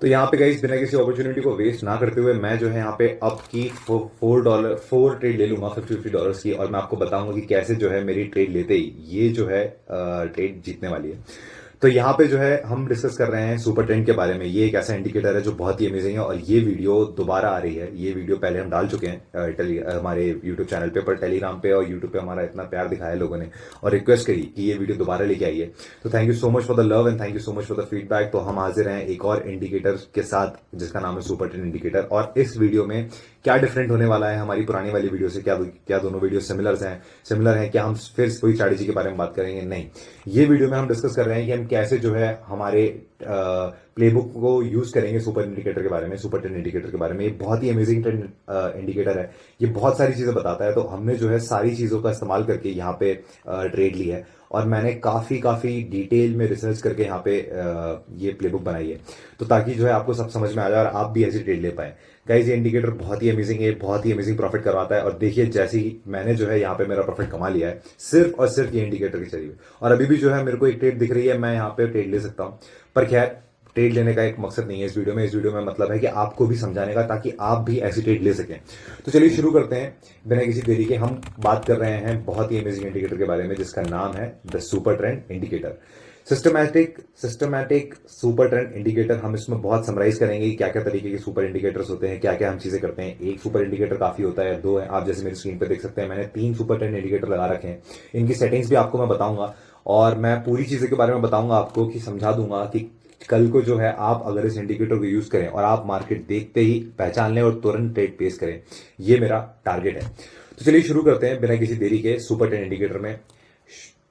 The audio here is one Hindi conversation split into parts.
तो यहाँ पे गाइस बिना किसी अपॉर्चुनिटी को वेस्ट ना करते हुए मैं जो है यहाँ पे अप की फोर ट्रेड ले लूंगा $50 की, और मैं आपको बताऊंगा कि कैसे जो है मेरी ट्रेड लेते ही ये जो है ट्रेड जीतने वाली है। तो यहाँ पे जो है हम डिस्कस कर रहे हैं सुपर ट्रेंड के बारे में। ये एक ऐसा इंडिकेटर है जो बहुत ही अमेजिंग है, और ये वीडियो दोबारा आ रही है। ये वीडियो पहले हम डाल चुके हैं हमारे यूट्यूब चैनल पे, पर टेलीग्राम पे और यूट्यूब पे हमारा इतना प्यार दिखाया लोगों ने और रिक्वेस्ट करी कि ये वीडियो दोबारा लेके आइए। तो thank you so much for the love and thank you so much for the feedback. तो हम हाजिर हैं एक और इंडिकेटर के साथ जिसका नाम है सुपर ट्रेंड इंडिकेटर। और इस वीडियो में क्या डिफरेंट होने वाला है हमारी पुरानी वाली वीडियो से? क्या दोनों वीडियो सिमिलर हैं? क्या हम फिर वही स्ट्रैटेजी के बारे में बात करेंगे? नहीं, ये वीडियो में हम डिस्कस कर रहे हैं कि हम कैसे जो है हमारे प्लेबुक को यूज करेंगे सुपर इंडिकेटर के बारे में, सुपर ट्रेंड इंडिकेटर के बारे में। ये बहुत ही अमेजिंग ट्रेंड इंडिकेटर है। ये बहुत सारी चीजें बताता है। तो हमने जो है सारी चीजों का इस्तेमाल करके यहाँ पे ट्रेड ली है, और मैंने काफी डिटेल में रिसर्च करके यहाँ पे ये प्लेबुक बनाई है, तो ताकि जो है आपको सब समझ में आ जाए और आप भी ऐसी ट्रेड ले पाए। गाइज ये इंडिकेटर बहुत ही अमेजिंग है, बहुत ही अमेजिंग प्रॉफिट करवाता है। और देखिए जैसे ही मैंने जो है यहाँ पे मेरा प्रॉफिट कमा लिया है सिर्फ और सिर्फ ये इंडिकेटर के जरिए, और अभी भी जो है मेरे को एक ट्रेड दिख रही है, मैं यहाँ पे ट्रेड ले सकता हूँ। पर खैर, ट्रेड लेने का एक मकसद नहीं है इस वीडियो में। इस वीडियो में मतलब है कि आपको भी समझाने का, ताकि आप भी ऐसी ट्रेड ले सकें। तो चलिए शुरू करते हैं बिना किसी देरी के। हम बात कर रहे हैं बहुत ही अमेजिंग इंडिकेटर के बारे में जिसका नाम है the super trend indicator. Systematic super trend indicator. हम इसमें बहुत समराइज करेंगे कि क्या क्या तरीके के सुपर इंडिकेटर्स होते हैं, क्या क्या हम चीजें करते हैं। एक सुपर इंडिकेटर काफी होता है, दो है। आप जैसे मेरी स्क्रीन पर देख सकते हैं मैंने 3 सुपर ट्रेंड इंडिकेटर लगा रखे हैं। इनकी सेटिंग्स भी आपको मैं बताऊंगा, और मैं पूरी चीजें के बारे में बताऊंगा आपको, कि समझा दूंगा कि कल को जो है आप अगर इस इंडिकेटर को यूज करें और आप मार्केट देखते ही पहचान लें और तुरंत ट्रेड प्लेस करें। ये मेरा टारगेट है। तो चलिए शुरू करते हैं बिना किसी देरी के सुपर ट्रेंड इंडिकेटर में।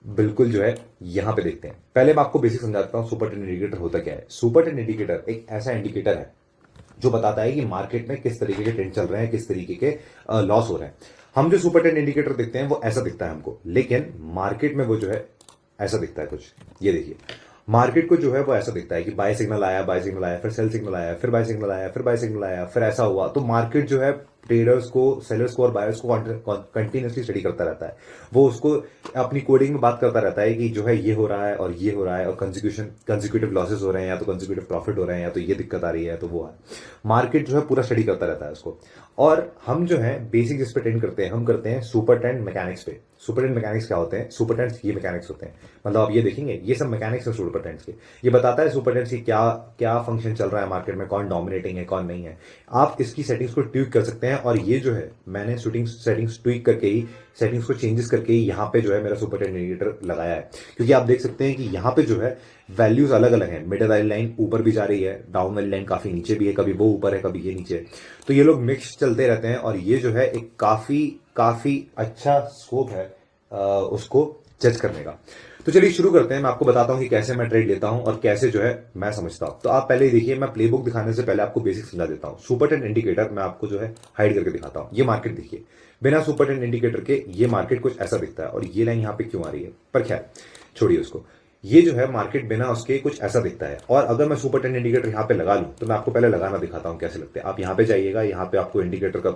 बिल्कुल जो है यहां पे देखते हैं। पहले मैं आपको बेसिक समझाता हूं सुपर ट्रेंड इंडिकेटर होता क्या है। सुपर ट्रेंड इंडिकेटर एक ऐसा इंडिकेटर है जो बताता है कि मार्केट में किस तरीके के ट्रेंड चल रहे हैं, किस तरीके के लॉस हो रहे हैं। हम जो सुपर ट्रेंड इंडिकेटर देखते हैं वो ऐसा दिखता है हमको, लेकिन मार्केट में वो जो है ऐसा दिखता है कुछ। ये देखिए, मार्केट को जो है वो ऐसा दिखता है कि बाय सिग्नल आया, फिर सेल सिग्नल आया, फिर बाय सिग्नल आया, फिर बाय सिग्नल आया, फिर ऐसा हुआ। तो मार्केट जो है ट्रेडर्स को, सेलर्स को और बायर्स को कंटिन्यूसली स्टडी करता रहता है। वो उसको अपनी कोडिंग में बात करता रहता है कि जो है ये हो रहा है और ये हो रहा है, और कंजिक्यूटिव लॉसेस हो रहे हैं, या तो कंजिक्यूटिव प्रॉफिट हो रहे हैं, या तो ये दिक्कत आ रही है, तो वो है। मार्केट जो है पूरा स्टडी करता रहता है उसको। और हम जो है बेसिक जिस पे ट्रेंड करते हैं, हम करते हैं सुपर ट्रेंड मैकेनिक्स पे। सुपर ट्रेंड मैकेनिक्स क्या होते हैं? सुपर ट्रेंड्स ये मैकेनिक्स होते हैं, मतलब आप ये देखेंगे ये सब मैकेनिक्स है सुपर ट्रेंड्स के। ये बताता है सुपर ट्रेंड्स की क्या क्या फंक्शन चल रहा है मार्केट में, कौन डोमिनेटिंग है, कौन नहीं है। आप इसकी सेटिंग्स को ट्यूक कर सकते हैं, और ये जो है मैंने सेटिंग्स ट्वीक करके ही, सेटिंग्स को चेंजेस करके ही यहाँ पे जो है मेरा सुपर ट्रेंड इंडिकेटर लगाया है। क्योंकि आप देख सकते हैं कि यहाँ पे जो है वैल्यूज अलग अलग हैं। मिडिल वाली लाइन ऊपर भी जा रही है, डाउन वाली लाइन काफी नीचे भी है, कभी वो ऊपर है कभी ये नीचे है। तो ये लोग मिक्स चलते रहते हैं, और ये जो है एक काफी अच्छा स्कोप है उसको जज करने का। तो चलिए शुरू करते हैं। मैं आपको बताता हूं कि कैसे मैं ट्रेड लेता हूं और कैसे जो है मैं समझता हूं। तो आप पहले देखिए, मैं प्लेबुक दिखाने से पहले आपको बेसिक समझा देता हूं। सुपर ट्रेंड इंडिकेटर मैं आपको जो है हाइड करके दिखाता हूं। ये मार्केट देखिए, बिना सुपर ट्रेंड इंडिकेटर के ये मार्केट कुछ ऐसा दिखता है, और ये लाइन यहां पे क्यों आ रही है, पर खैर छोड़िए उसको। ये जो है मार्केट बिना उसके कुछ ऐसा दिखता है। और अगर मैं सुपर ट्रेंड इंडिकेटर यहाँ पे लगा लूं, तो मैं आपको पहले लगाना दिखाता हूं कैसे लगते हैं। आप यहाँ पे जाइएगा, यहाँ पे आपको इंडिकेटर का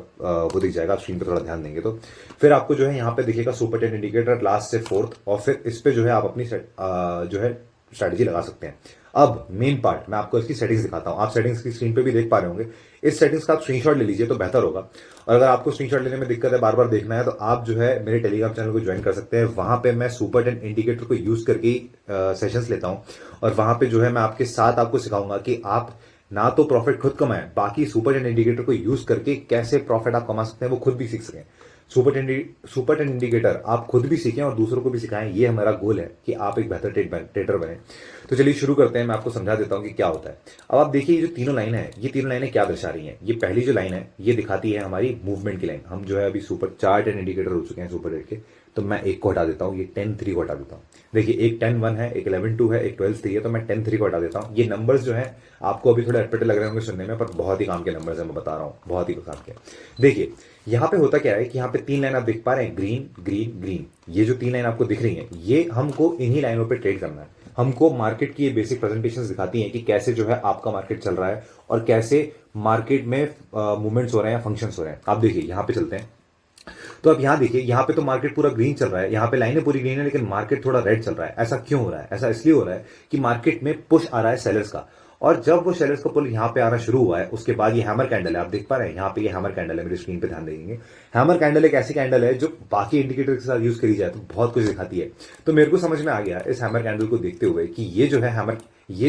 वो दिख जाएगा, स्क्रीन पे थोड़ा ध्यान देंगे तो फिर आपको जो है यहाँ पे दिखेगा सुपर ट्रेंड इंडिकेटर लास्ट से फोर्थ, और फिर इस पे जो है आप अपनी जो है स्ट्रैटेजी लगा सकते हैं। अब मेन पार्ट मैं आपको इसकी सेटिंग्स दिखाता हूं। आप सेटिंग्स की स्क्रीन पे भी देख पा रहे होंगे। इस सेटिंग्स का आप स्क्रीनशॉट ले लीजिए तो बेहतर होगा। और अगर आपको स्क्रीनशॉट लेने में दिक्कत है, बार बार देखना है, तो आप जो है मेरे टेलीग्राम चैनल को ज्वाइन कर सकते हैं। वहां पे मैं सुपर ट्रेंड इंडिकेटर को यूज करके सेशंस लेता हूं, और वहां पे जो है मैं आपके साथ आपको सिखाऊंगा कि आप ना तो प्रॉफिट खुद कमाएं, बाकी सुपर ट्रेंड इंडिकेटर को यूज करके कैसे प्रॉफिट आप कमा सकते हैं वो खुद भी सीख सकें। सुपर ट्रेंड इंडिकेटर आप खुद भी सीखें और दूसरों को भी सिखाएं। ये हमारा गोल है कि आप एक बेहतर ट्रेडर बने। तो चलिए शुरू करते हैं। मैं आपको समझा देता हूं कि क्या होता है। अब आप देखिए, ये जो तीनों लाइन है, ये तीनों लाइनें क्या दर्शा रही हैं। ये पहली जो लाइन है ये दिखाती है हमारी मूवमेंट की लाइन। हम जो है अभी सुपर 4 ट्रेंड इंडिकेटर हो चुके हैं सुपर ट्रेड के, तो मैं एक को हटा देता हूं, ये 10-3 को हटा देता हूं। देखिए, एक 10-1 है, एक 11-2 है, एक 12-3 है, तो मैं 10-3 को हटा देता हूं। ये नंबर्स जो है आपको अभी थोड़े अटपटे लग रहे होंगे सुनने में, पर बहुत ही काम के नंबर्स है, मैं बता रहा हूं, बहुत ही काम के। देखिए यहाँ पे होता क्या है कि यहाँ पे 3 लाइन आप देख पा रहे हैं, ग्रीन ग्रीन ग्रीन। ये जो 3 लाइन आपको दिख रही है, ये हमको इन्हीं लाइनों पे ट्रेड करना है। हमको मार्केट की ये बेसिक प्रेजेंटेशंस दिखाती हैं कि कैसे जो है आपका मार्केट चल रहा है, और कैसे मार्केट में मूवमेंट्स हो रहे हैं, फंक्शंस हो रहे हैं। आप देखिए यहाँ पे चलते हैं, तो अब यहाँ देखिए, यहाँ पे तो मार्केट पूरा ग्रीन चल रहा है, यहाँ पे लाइनें पूरी ग्रीन है, लेकिन मार्केट थोड़ा रेड चल रहा है। ऐसा क्यों हो रहा है? ऐसा इसलिए हो रहा है कि मार्केट में पुश आ रहा है सेलर्स का, और जब वो शेलर्स का पुल यहाँ पे आना शुरू हुआ है, उसके बाद ये हैमर कैंडल है, आप देख पा रहे हैं यहाँ पे ये हैमर कैंडल है, मेरी स्क्रीन पे ध्यान देंगे। हैमर कैंडल एक ऐसी कैंडल है जो बाकी इंडिकेटर के साथ यूज करी जाए तो बहुत कुछ दिखाती है। तो मेरे को समझ में आ गया इस हैमर कैंडल को देखते हुए कि ये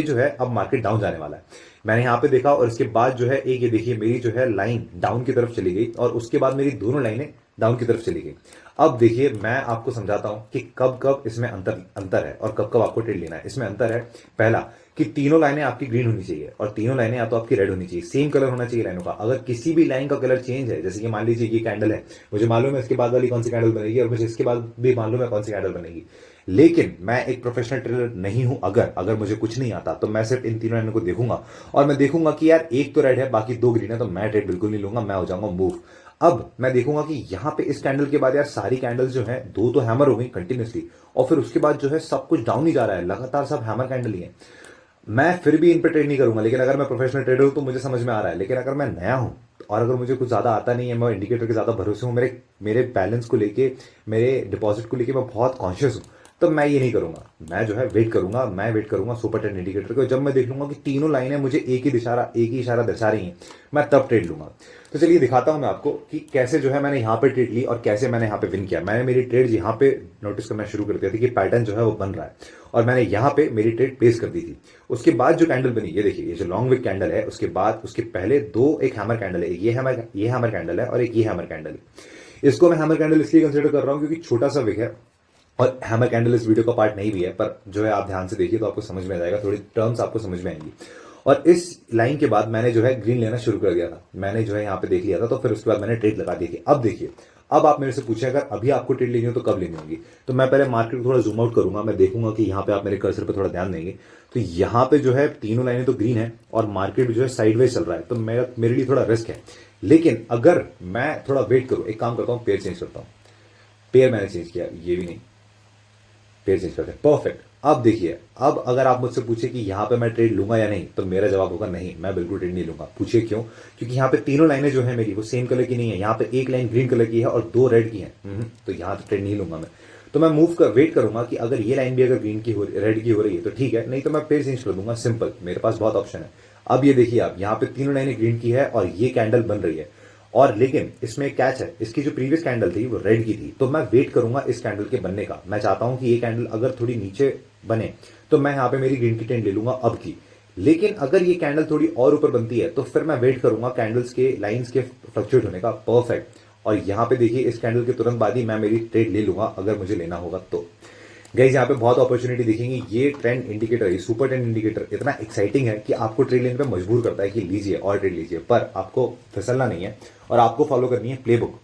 जो है अब मार्केट डाउन जाने वाला है। मैंने यहाँ पे देखा और इसके बाद जो है एक ये देखिए मेरी जो है लाइन डाउन की तरफ चली गई और उसके बाद मेरी दोनों लाइनें डाउन की तरफ चली गई। अब देखिए मैं आपको समझाता हूं कि कब कब इसमें अंतर है और कब कब आपको ट्रेड लेना है। इसमें अंतर है, पहला कि तीनों लाइनें आपकी ग्रीन होनी चाहिए और तीनों लाइनें या तो आपकी रेड होनी चाहिए, सेम कलर होना चाहिए लाइनों का। अगर किसी भी लाइन का कलर चेंज है, जैसे कि मान लीजिए ये कैंडल है, मुझे मालूम है इसके बाद वाली कौन सी कैंडल बनेगी और मुझे इसके बाद भी मालूम है कौन सी कैंडल बनेगी, लेकिन मैं एक प्रोफेशनल ट्रेडर नहीं हूं। अगर मुझे कुछ नहीं आता तो मैं सिर्फ इन तीनों लाइनों को देखूंगा और मैं देखूंगा कि यार एक तो रेड है बाकी दो ग्रीन है, तो मैं ट्रेड बिल्कुल नहीं लूंगा, मैं हो जाऊंगा मूव। अब मैं देखूंगा कि यहां पे इस कैंडल के बाद यार सारी कैंडल्स जो है दो तो हैमर हो गई कंटिन्यूसली और फिर उसके बाद जो है सब कुछ डाउन ही जा रहा है, लगातार सब हैमर कैंडल ही है। मैं फिर भी इन पे ट्रेड नहीं करूंगा, लेकिन अगर मैं प्रोफेशनल ट्रेडर हूं तो मुझे समझ में आ रहा है। लेकिन अगर मैं नया हूं और अगर मुझे कुछ ज्यादा आता नहीं है, मैं इंडिकेटर के ज्यादा भरोसे हूं, मेरे बैलेंस को लेके, मेरे डिपॉजिट को लेके मैं बहुत कॉन्शियस हूं, तो मैं ये नहीं करूंगा। मैं जो है वेट करूंगा सुपर ट्रेंड इंडिकेटर को। जब मैं देख लूंगा कि तीनों लाइनें मुझे एक ही इशारा दर्शा रही हैं, मैं तब ट्रेड लूंगा। तो चलिए दिखाता हूं मैं आपको कि कैसे जो है मैंने यहां पे ट्रेड ली और कैसे मैंने यहां पे विन किया। मैंने मेरी ट्रेड यहां पे नोटिस करना शुरू कर दिया था कि पैटर्न जो है वो बन रहा है और मैंने यहां पे मेरी ट्रेड प्लेस कर दी थी। उसके बाद जो कैंडल बनी, ये देखिए, ये जो लॉन्ग विक कैंडल है, उसके बाद उसके पहले दो एक हैमर कैंडल है, ये हैमर कैंडल है और एक ये हैमर कैंडल है। इसको मैं हैमर कैंडल इसलिए कंसिडर कर रहा हूं क्योंकि छोटा सा विक है और हैमर कैंडल इस वीडियो का पार्ट नहीं भी है, पर जो है आप ध्यान से देखिए तो आपको समझ में आ जाएगा, थोड़ी टर्म्स आपको समझ में आएंगी। और इस लाइन के बाद मैंने जो है ग्रीन लेना शुरू कर दिया था, मैंने जो है यहाँ पे देख लिया था, तो फिर उसके बाद मैंने ट्रेड लगा दी थी। अब देखिए, अब आप मेरे से पूछे अगर अभी आपको ट्रेड लेनी हो तो कब लेनी होगी, तो मैं पहले मार्केट को थोड़ा जूम आउट करूंगा, मैं देखूंगा कि यहाँ पे आप मेरे कर्सर पे थोड़ा ध्यान देंगे तो यहाँ पे जो है तीनों लाइनें तो ग्रीन है और मार्केट जो है साइडवेज चल रहा है, तो मेरे लिए थोड़ा रिस्क है। लेकिन अगर मैं थोड़ा वेट करूं, एक काम करता हूं, पेयर चेंज करता हूं। पेयर मैंने चेंज किया, ये भी नहीं, पेयर चेंज करते हैं, परफेक्ट। अब देखिए, अब अगर आप मुझसे पूछे कि यहां पे मैं ट्रेड लूंगा या नहीं, तो मेरा जवाब होगा नहीं, मैं बिल्कुल ट्रेड नहीं लूंगा। पूछिए क्यों? क्योंकि यहाँ पे तीनों लाइनें जो है मेरी वो सेम कलर की नहीं है, यहाँ पे एक लाइन ग्रीन कलर की है और दो रेड की है, तो यहां तो ट्रेड नहीं लूंगा मैं। तो मैं वेट करूंगा कि अगर ये लाइन भी अगर ग्रीन की रेड की हो रही है तो ठीक है, नहीं तो मैं पेयर चेंज कर दूंगा, सिंपल। मेरे पास बहुत ऑप्शन है। अब ये देखिए, आप यहाँ पे तीनों लाइनें ग्रीन की है और ये कैंडल बन रही है, और लेकिन इसमें एक कैच है, इसकी जो प्रीवियस कैंडल थी वो रेड की थी, तो मैं वेट करूंगा इस कैंडल के बनने का। मैं चाहता हूं कि ये कैंडल अगर थोड़ी नीचे बने तो मैं यहां पे मेरी ग्रीन की ट्रेंड ले लूंगा अब की। लेकिन अगर ये कैंडल थोड़ी और ऊपर बनती है तो फिर मैं वेट करूंगा कैंडल्स के लाइंस के फ्लक्चुएट होने का, परफेक्ट। और यहां पे देखिए, इस कैंडल के तुरंत बाद ही मैं मेरी ट्रेड ले लूंगा अगर मुझे लेना होगा तो। गाइस, यहाँ पे बहुत अपॉर्चुनिटी दिखेंगी। ये ट्रेंड इंडिकेटर, ये सुपर ट्रेंड इंडिकेटर इतना एक्साइटिंग है कि आपको ट्रेड लेने पे मजबूर करता है कि लीजिए और ट्रेड लीजिए, पर आपको फिसलना नहीं है और आपको फॉलो करनी है प्लेबुक।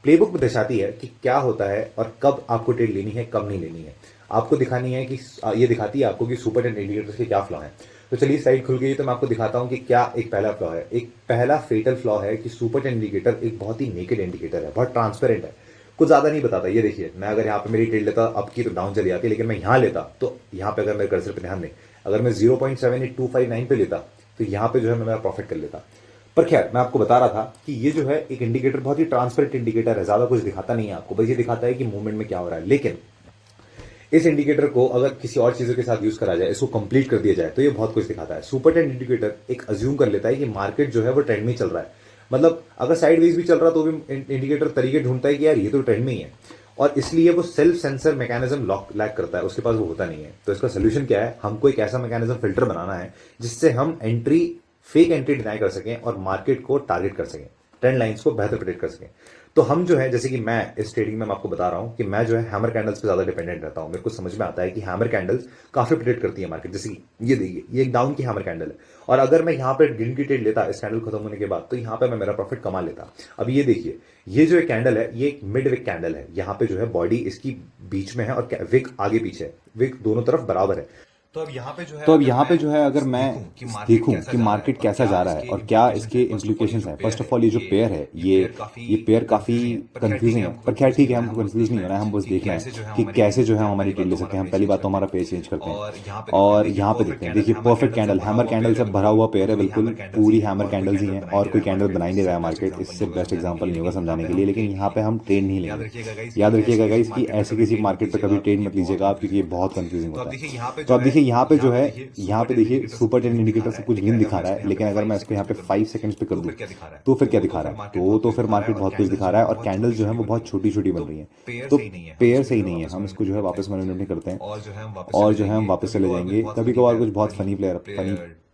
प्लेबुक में दर्शाती है कि क्या होता है और कब आपको ट्रेड लेनी है, कब नहीं लेनी है। आपको दिखानी है कि ये दिखाती है आपको कि सुपर ट्रेंड इंडिकेटर्स के क्या फ्लॉ है। तो चलिए, साइड खुल गई तो मैं आपको दिखाता हूं कि क्या एक पहला फ्लॉ है। एक पहला फेटल फ्लॉ है कि सुपर ट्रेंड इंडिकेटर एक बहुत ही नेकेड इंडिकेटर है, बहुत ट्रांसपेरेंट है, कुछ ज्यादा नहीं बताता। ये देखिए, मैं अगर यहाँ पे मेरी ट्रेड लेता अब की तो डाउन चली जाती, लेकिन मैं यहाँ लेता तो यहाँ पे, अगर मेरे कर्सर पे ध्यान दें, अगर मैं 0.78259 पे लेता तो यहाँ पे जो है मैं मेरा प्रॉफिट कर लेता। पर खैर, मैं आपको बता रहा था कि ये जो है एक इंडिकेटर बहुत ही ट्रांसपेरेंट इंडिकेटर है, ज्यादा कुछ दिखाता नहीं है आपको, बस ये दिखाता है कि मूवमेंट में क्या हो रहा है। लेकिन इस इंडिकेटर को अगर किसी और चीजों के साथ यूज करा जाए, इसको कंप्लीट कर दिया जाए, तो ये बहुत कुछ दिखाता है। सुपर ट्रेंड इंडिकेटर एक अज्यूम कर लेता है कि मार्केट जो है वो ट्रेंड में चल रहा है, मतलब अगर साइडवेज भी चल रहा तो भी इंडिकेटर तरीके ढूंढता है कि यार ये तो ट्रेंड में ही है, और इसलिए वो सेल्फ सेंसर मैकेनिज्म लैक करता है, उसके पास वो होता नहीं है। तो इसका सोल्यूशन क्या है? हमको एक ऐसा मैकेनिज्म फिल्टर बनाना है जिससे हम फेक एंट्री डिनाई कर सकें और मार्केट को टारगेट कर सकें, ट्रेंड लाइंस को बेहतर प्रेडिक्ट कर सकें। तो हम जो है, जैसे कि मैं इस ट्रेडिंग में आपको बता रहा हूं कि मैं जो है हैमर कैंडल्स पे ज्यादा डिपेंडेंट रहता हूं। मेरे को समझ में आता है कि हैमर कैंडल्स काफी प्रेडिक्ट करती है मार्केट। जैसे कि ये देखिए, ये एक डाउन की हैमर कैंडल है, और अगर मैं यहाँ पे ग्रीन की ट्रेड लेता इस कैंडल खत्म होने के बाद, तो यहाँ पे मैं मेरा प्रॉफिट कमा लेता। अब ये देखिए, ये जो एक कैंडल है, ये एक मिड विक कैंडल है, यहाँ पे जो है बॉडी इसकी बीच में है और विक आगे पीछे है, विक दोनों तरफ बराबर है। तो अब यहाँ पे जो है अगर मैं देखूं कि मार्केट कैसा जा रहा है और क्या इसके इम्प्लीकेशंस हैं। फर्स्ट ऑफ ऑल, ये जो पेयर है, ये पेयर काफी कंफ्यूजिंग है, पर खैर ठीक है, हमको कंफ्यूज नहीं होना है, हम बस देखना है कि कैसे जो है हम हमारी ट्रेड ले सकते हैं। हम पहली बात तो हमारा पेयर चेंज करते हैं और यहाँ पे देखते हैं। देखिए, परफेक्ट कैंडल, हैमर कैंडल से भरा हुआ पेयर है, बिल्कुल पूरी हैमर कैंडल्स ही हैं और कोई कैंडल बना ही नहीं रहा है मार्केट। इससे बेस्ट एग्जाम्पल नहीं होगा समझाने के लिए, लेकिन यहाँ पे हम ट्रेड नहीं लेंगे। याद रखिएगा गाइस कि ऐसे किसी मार्केट पे कभी ट्रेड मत लीजिएगा आप, क्योंकि ये बहुत कंफ्यूजिंग होता है। तो अब देखिए, देखिए यहाँ पे जो है, यहाँ पे देखिए सुपर ट्रेंड इंडिकेटर सब कुछ ग्रीन दिखा रहा है, लेकिन अगर मैं इसको यहाँ पे 5 सेकंड्स पे कर दूं तो फिर क्या दिखा रहा है? तो फिर मार्केट बहुत कुछ दिखा रहा है और कैंडल जो है वो बहुत छोटी छोटी बन रही है, तो पेयर सही नहीं है। हम इसको जो है वापस मैनिपुलेट करते हैं और जो है हम वापस चले जाएंगे। कभी कभार कुछ बहुत फनी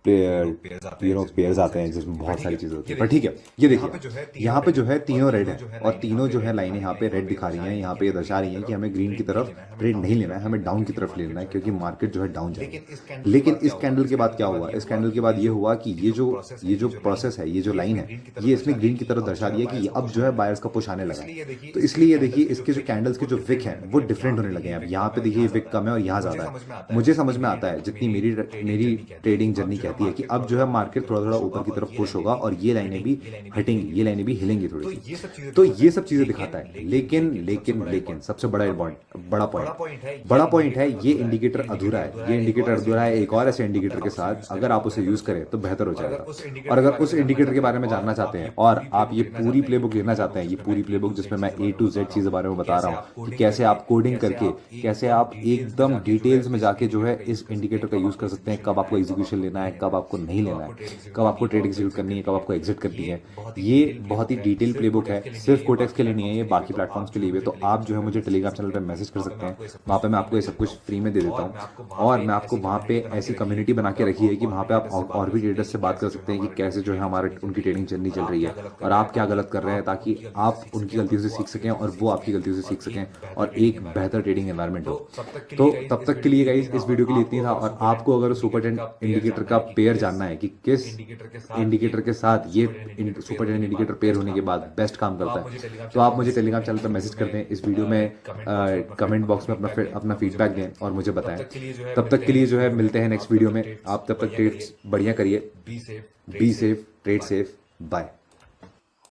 पेयर्स आते हैं जिसमें बहुत सारी चीजें होती है, पर ठीक है। ये देखिए यहाँ पे जो है तीनों रेड है और तीनों जो है लाइनें यहाँ पे रेड दिखा रही हैं। यहाँ पे ये दर्शा रही हैं कि हमें ग्रीन की तरफ ट्रेड नहीं लेना है, हमें डाउन की तरफ लेना है, क्योंकि मार्केट जो है डाउन जाएगा। लेकिन इस कैंडल के बाद क्या हुआ? इस कैंडल के बाद ये हुआ कि ये जो प्रोसेस है, ये जो लाइन है, ये इसने ग्रीन की तरफ दर्शा दिया कि अब जो है बायर्स का पुश आने लगा है। तो इसलिए ये देखिए इसके जो कैंडल्स के जो विक है वो डिफरेंट होने लगे हैं। अब यहाँ पे देखिए विक कम है और यहाँ ज्यादा है। मुझे समझ में आता है, जितनी मेरी ट्रेडिंग जर्नी कहती है कि अब जो है मार्केट थोड़ा थोड़ा ऊपर की तरफ पुश होगा और ये लाइनें भी हटेंगी, ये लाइनें भी हिलेंगी थोड़ी सी। तो ये सब चीजें दिखाता है। लेकिन सबसे बड़ा पॉइंट है ये इंडिकेटर अधूरा है। ये इंडिकेटर अधूरा है एक और ऐसे इंडिकेटर के साथ। अगर आप उसे यूज करें तो बेहतर हो जाएगा। और अगर उस इंडिकेटर के बारे में जानना चाहते हैं और आप ये पूरी प्लेबुक लेना चाहते हैं, ये पूरी प्लेबुक जिसमें मैं A to Z चीजें बारे में बता रहा हूँ कि कैसे आप कोडिंग करके, कैसे आप एकदम डिटेल्स में जाके जो है इस इंडिकेटर का यूज कर सकते हैं, कब आपको एग्जीक्यूशन लेना है, कब आपको नहीं लेना है, कब आपको ट्रेड एग्जीक्यूट करनी है, कब आपको एग्जिट करनी है। ये बहुत ही डिटेल प्लेबुक है, सिर्फ कोटेक्स के लिए नहीं है, ये बाकी प्लेटफॉर्म्स के लिए भी। तो आप जो है मुझे टेलीग्राम चैनल पर मैसेज कर सकते हैं, वहाँ पे मैं आपको ये सब कुछ फ्री में दे देता हूँ। और मैं आपको वहाँ पे ऐसी कम्युनिटी बना के रखी है कि वहाँ पे आप और भी ट्रेडर्स से बात कर सकते हैं कि कैसे जो है हमारे उनकी ट्रेडिंग जर्नी चल रही है और आप क्या गलत कर रहे हैं, ताकि आप उनकी गलतियों से सीख सकें और वो आपकी गलतियों से सीख सकें और एक बेहतर ट्रेडिंग एनवायरनमेंट हो। तो तब तक के लिए गाइस इस वीडियो के लिए इतनी था। और आपको अगर सुपर ट्रेंड इंडिकेटर का पेयर जानना है कि किस इंडिकेटर के साथ ये सुपर ट्रेंड इंडिकेटर पेयर होने के बाद बेस्ट काम करता है, तो आप मुझे टेलीग्राम चैनल पर मैसेज कर दें, इस वीडियो में कमेंट बॉक्स में अपना फीडबैक दें और मुझे बताएं। तब तक के लिए जो है मिलते हैं नेक्स्ट वीडियो में। आप तब तक ट्रेड्स बढ़िया करिए, be safe, trade safe, bye.